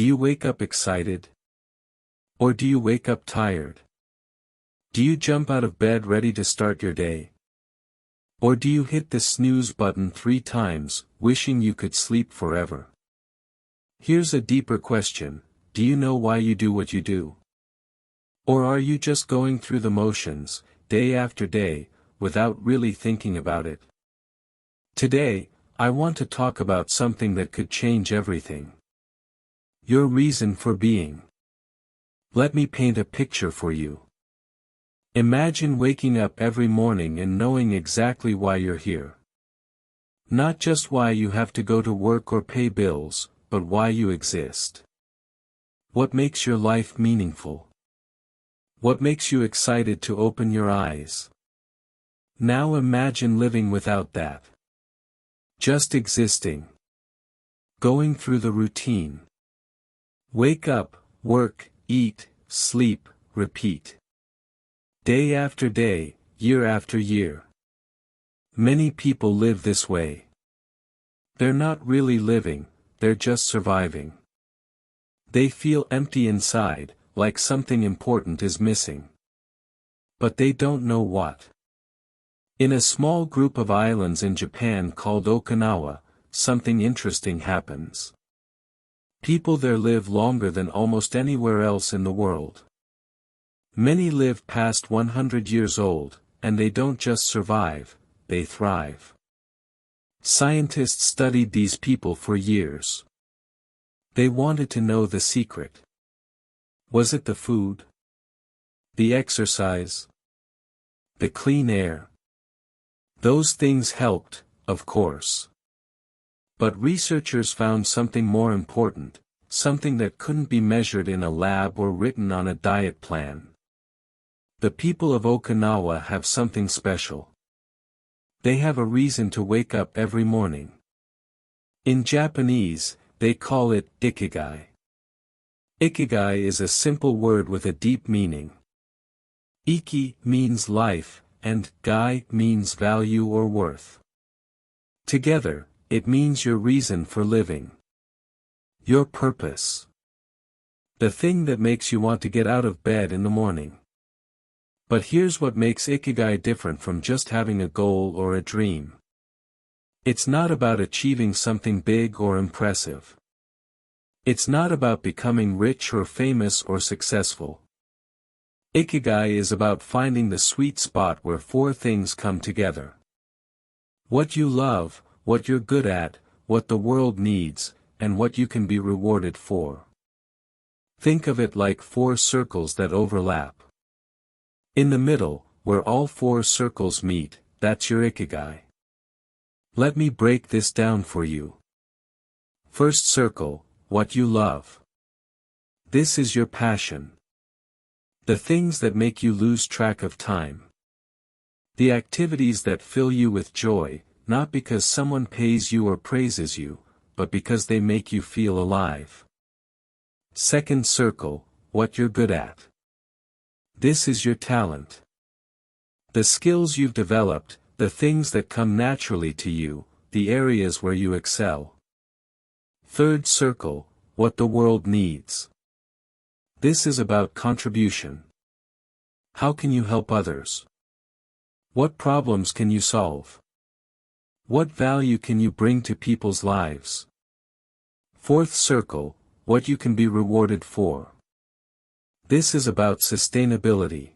Do you wake up excited? Or do you wake up tired? Do you jump out of bed ready to start your day? Or do you hit the snooze button 3 times, wishing you could sleep forever? Here's a deeper question: do you know why you do what you do? Or are you just going through the motions, day after day, without really thinking about it? Today, I want to talk about something that could change everything. Your reason for being. Let me paint a picture for you. Imagine waking up every morning and knowing exactly why you're here. Not just why you have to go to work or pay bills, but why you exist. What makes your life meaningful? What makes you excited to open your eyes? Now imagine living without that. Just existing. Going through the routine. Wake up, work, eat, sleep, repeat. Day after day, year after year. Many people live this way. They're not really living, they're just surviving. They feel empty inside, like something important is missing. But they don't know what. In a small group of islands in Japan called Okinawa, something interesting happens. People there live longer than almost anywhere else in the world. Many live past 100 years old, and they don't just survive, they thrive. Scientists studied these people for years. They wanted to know the secret. Was it the food? The exercise? The clean air? Those things helped, of course. But researchers found something more important, something that couldn't be measured in a lab or written on a diet plan. The people of Okinawa have something special. They have a reason to wake up every morning. In Japanese, they call it Ikigai. Ikigai is a simple word with a deep meaning. Iki means life, and gai means value or worth. Together, it means your reason for living. Your purpose. The thing that makes you want to get out of bed in the morning. But here's what makes Ikigai different from just having a goal or a dream. It's not about achieving something big or impressive. It's not about becoming rich or famous or successful. Ikigai is about finding the sweet spot where 4 things come together. What you love, what you're good at, what the world needs, and what you can be rewarded for. Think of it like 4 circles that overlap. In the middle, where all 4 circles meet, that's your Ikigai. Let me break this down for you. First circle, what you love. This is your passion. The things that make you lose track of time. The activities that fill you with joy, not because someone pays you or praises you, but because they make you feel alive. Second circle, what you're good at. This is your talent. The skills you've developed, the things that come naturally to you, the areas where you excel. Third circle, what the world needs. This is about contribution. How can you help others? What problems can you solve? What value can you bring to people's lives? Fourth circle, what you can be rewarded for. This is about sustainability.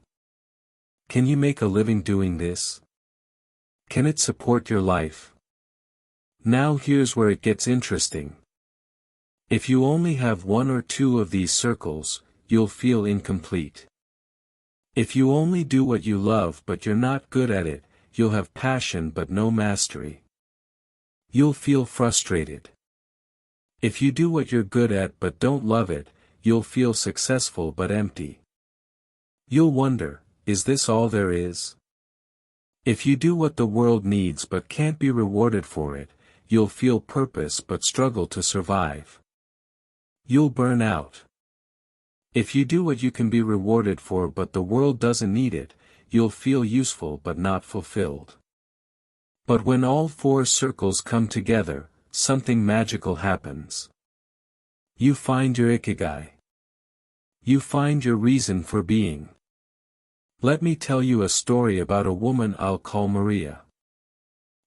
Can you make a living doing this? Can it support your life? Now here's where it gets interesting. If you only have 1 or 2 of these circles, you'll feel incomplete. If you only do what you love but you're not good at it, you'll have passion but no mastery. You'll feel frustrated. If you do what you're good at but don't love it, you'll feel successful but empty. You'll wonder, is this all there is? If you do what the world needs but can't be rewarded for it, you'll feel purpose but struggle to survive. You'll burn out. If you do what you can be rewarded for but the world doesn't need it, you'll feel useful but not fulfilled. But when all 4 circles come together, something magical happens. You find your Ikigai. You find your reason for being. Let me tell you a story about a woman I'll call Maria.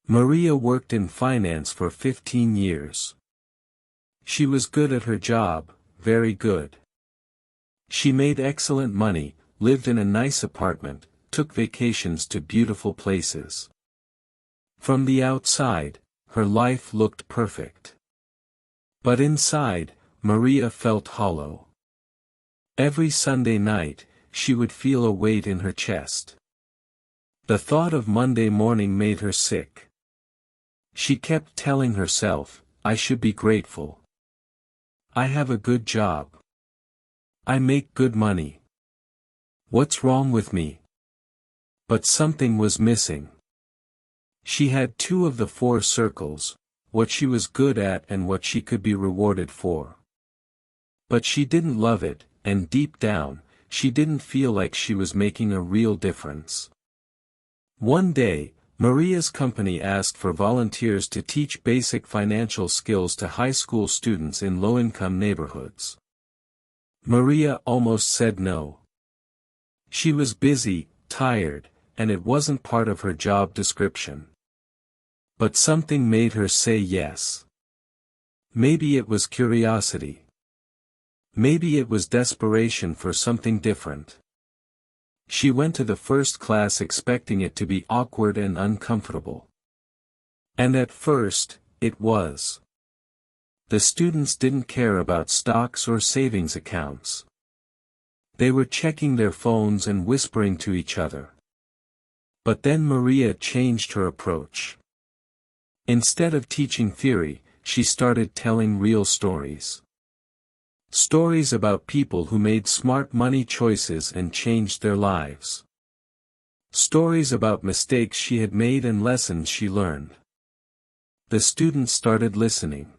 Maria worked in finance for 15 years. She was good at her job, very good. She made excellent money, lived in a nice apartment, took vacations to beautiful places. From the outside, her life looked perfect. But inside, Maria felt hollow. Every Sunday night, she would feel a weight in her chest. The thought of Monday morning made her sick. She kept telling herself, I should be grateful. I have a good job. I make good money. What's wrong with me? But something was missing. She had 2 of the 4 circles, what she was good at and what she could be rewarded for. But she didn't love it, and deep down, she didn't feel like she was making a real difference. One day, Maria's company asked for volunteers to teach basic financial skills to high school students in low-income neighborhoods. Maria almost said no. She was busy, tired, and it wasn't part of her job description. But something made her say yes. Maybe it was curiosity. Maybe it was desperation for something different. She went to the first class expecting it to be awkward and uncomfortable. And at first, it was. The students didn't care about stocks or savings accounts. They were checking their phones and whispering to each other. But then Maria changed her approach. Instead of teaching theory, she started telling real stories. Stories about people who made smart money choices and changed their lives. Stories about mistakes she had made and lessons she learned. The students started listening.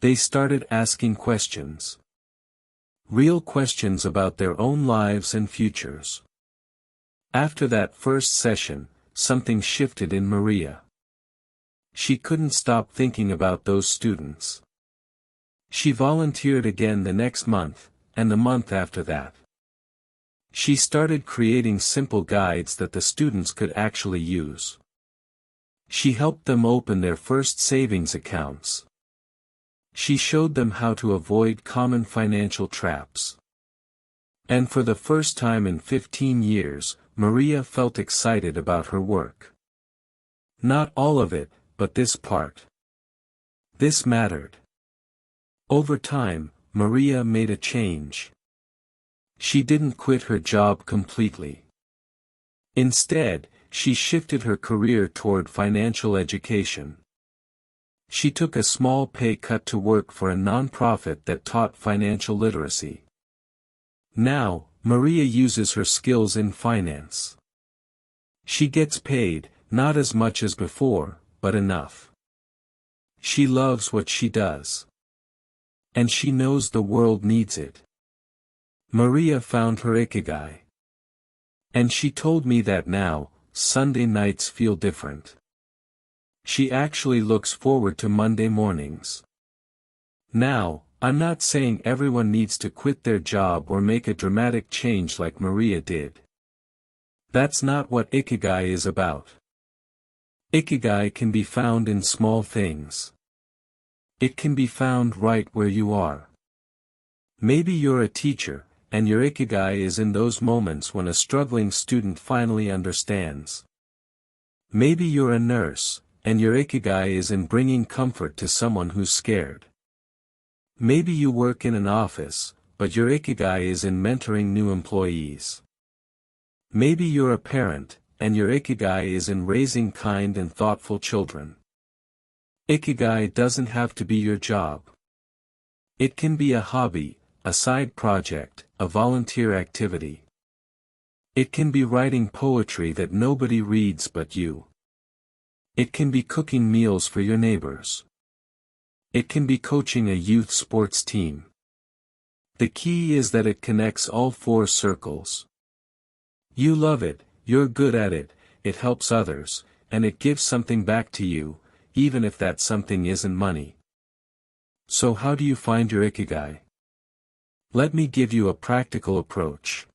They started asking questions. Real questions about their own lives and futures. After that first session, something shifted in Maria. She couldn't stop thinking about those students. She volunteered again the next month, and the month after that. She started creating simple guides that the students could actually use. She helped them open their first savings accounts. She showed them how to avoid common financial traps. And for the first time in 15 years, Maria felt excited about her work. Not all of it, but this part. This mattered. Over time, Maria made a change. She didn't quit her job completely. Instead, she shifted her career toward financial education. She took a small pay cut to work for a nonprofit that taught financial literacy. Now, Maria uses her skills in finance. She gets paid, not as much as before, but enough. She loves what she does. And she knows the world needs it. Maria found her Ikigai. And she told me that now, Sunday nights feel different. She actually looks forward to Monday mornings. Now, I'm not saying everyone needs to quit their job or make a dramatic change like Maria did. That's not what Ikigai is about. Ikigai can be found in small things. It can be found right where you are. Maybe you're a teacher, and your Ikigai is in those moments when a struggling student finally understands. Maybe you're a nurse, and your Ikigai is in bringing comfort to someone who's scared. Maybe you work in an office, but your Ikigai is in mentoring new employees. Maybe you're a parent, and your Ikigai is in raising kind and thoughtful children. Ikigai doesn't have to be your job. It can be a hobby, a side project, a volunteer activity. It can be writing poetry that nobody reads but you. It can be cooking meals for your neighbors. It can be coaching a youth sports team. The key is that it connects all 4 circles. You love it, you're good at it, it helps others, and it gives something back to you, even if that something isn't money. So how do you find your Ikigai? Let me give you a practical approach.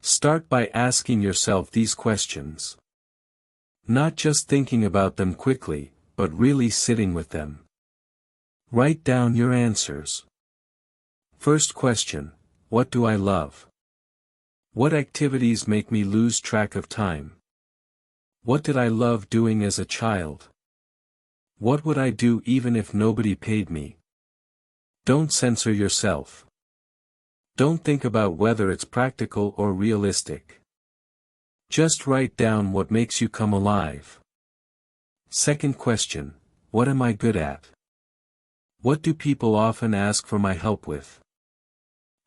Start by asking yourself these questions. Not just thinking about them quickly, but really sitting with them. Write down your answers. First question, what do I love? What activities make me lose track of time? What did I love doing as a child? What would I do even if nobody paid me? Don't censor yourself. Don't think about whether it's practical or realistic. Just write down what makes you come alive. Second question, what am I good at? What do people often ask for my help with?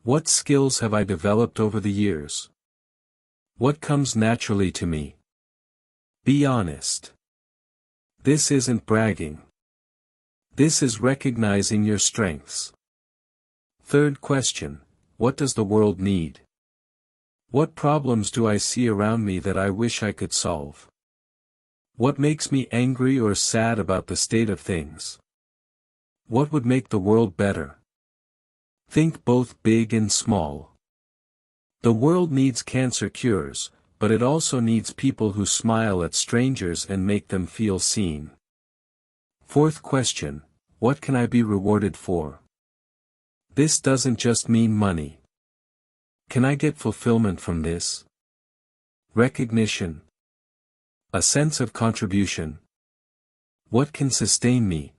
What skills have I developed over the years? What comes naturally to me? Be honest. This isn't bragging. This is recognizing your strengths. Third question, what does the world need? What problems do I see around me that I wish I could solve? What makes me angry or sad about the state of things? What would make the world better? Think both big and small. The world needs cancer cures, but it also needs people who smile at strangers and make them feel seen. Fourth question, what can I be rewarded for? This doesn't just mean money. Can I get fulfillment from this? Recognition. A sense of contribution. What can sustain me?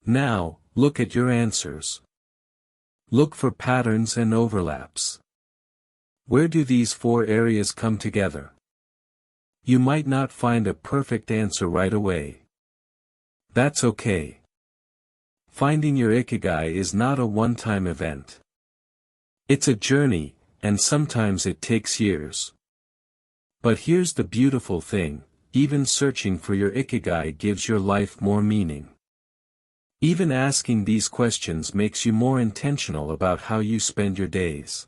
Now, look at your answers. Look for patterns and overlaps. Where do these four areas come together? You might not find a perfect answer right away. That's okay. Finding your Ikigai is not a one-time event. It's a journey, and sometimes it takes years. But here's the beautiful thing, even searching for your Ikigai gives your life more meaning. Even asking these questions makes you more intentional about how you spend your days.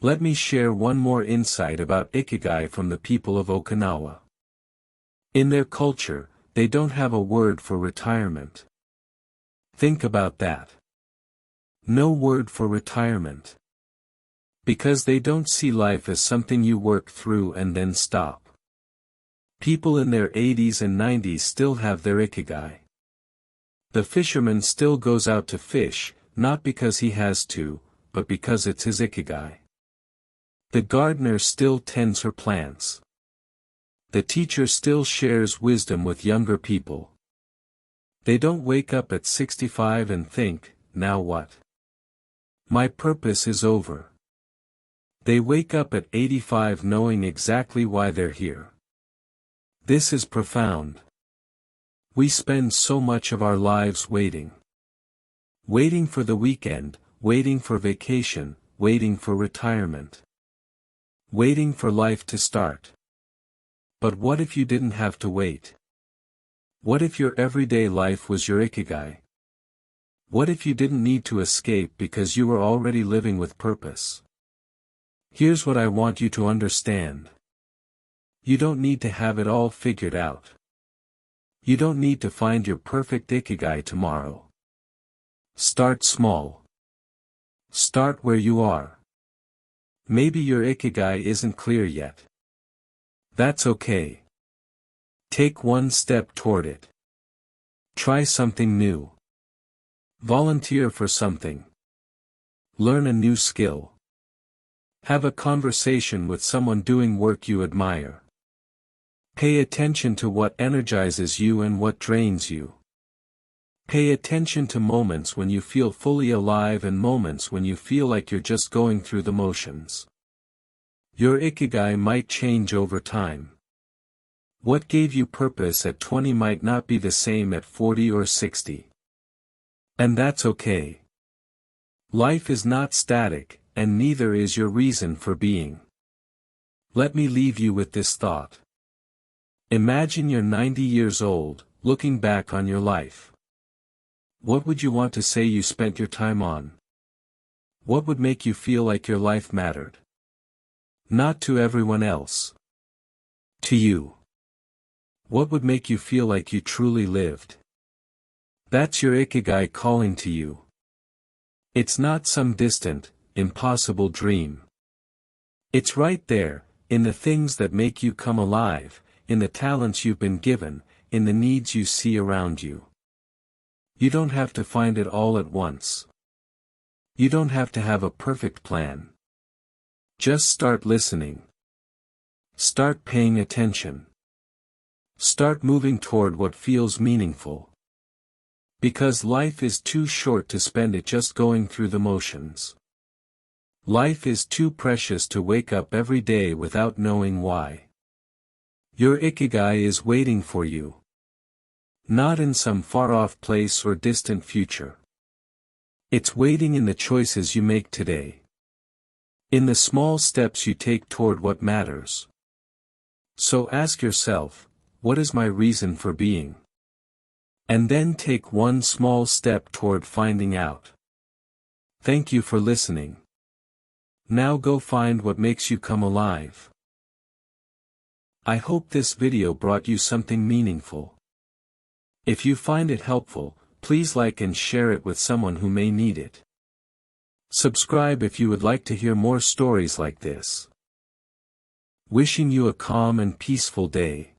Let me share one more insight about Ikigai from the people of Okinawa. In their culture, they don't have a word for retirement. Think about that. No word for retirement. Because they don't see life as something you work through and then stop. People in their 80s and 90s still have their Ikigai. The fisherman still goes out to fish, not because he has to, but because it's his Ikigai. The gardener still tends her plants. The teacher still shares wisdom with younger people. They don't wake up at 65 and think, now what? My purpose is over. They wake up at 85 knowing exactly why they're here. This is profound. We spend so much of our lives waiting. Waiting for the weekend, waiting for vacation, waiting for retirement. Waiting for life to start. But what if you didn't have to wait? What if your everyday life was your Ikigai? What if you didn't need to escape because you were already living with purpose? Here's what I want you to understand. You don't need to have it all figured out. You don't need to find your perfect Ikigai tomorrow. Start small. Start where you are. Maybe your Ikigai isn't clear yet. That's okay. Take one step toward it. Try something new. Volunteer for something. Learn a new skill. Have a conversation with someone doing work you admire. Pay attention to what energizes you and what drains you. Pay attention to moments when you feel fully alive and moments when you feel like you're just going through the motions. Your Ikigai might change over time. What gave you purpose at 20 might not be the same at 40 or 60. And that's okay. Life is not static, and neither is your reason for being. Let me leave you with this thought. Imagine you're 90 years old, looking back on your life. What would you want to say you spent your time on? What would make you feel like your life mattered? Not to everyone else. To you. What would make you feel like you truly lived? That's your Ikigai calling to you. It's not some distant, impossible dream. It's right there, in the things that make you come alive, in the talents you've been given, in the needs you see around you. You don't have to find it all at once. You don't have to have a perfect plan. Just start listening. Start paying attention. Start moving toward what feels meaningful. Because life is too short to spend it just going through the motions. Life is too precious to wake up every day without knowing why. Your Ikigai is waiting for you. Not in some far-off place or distant future. It's waiting in the choices you make today. In the small steps you take toward what matters. So ask yourself, what is my reason for being? And then take one small step toward finding out. Thank you for listening. Now go find what makes you come alive. I hope this video brought you something meaningful. If you find it helpful, please like and share it with someone who may need it. Subscribe if you would like to hear more stories like this. Wishing you a calm and peaceful day.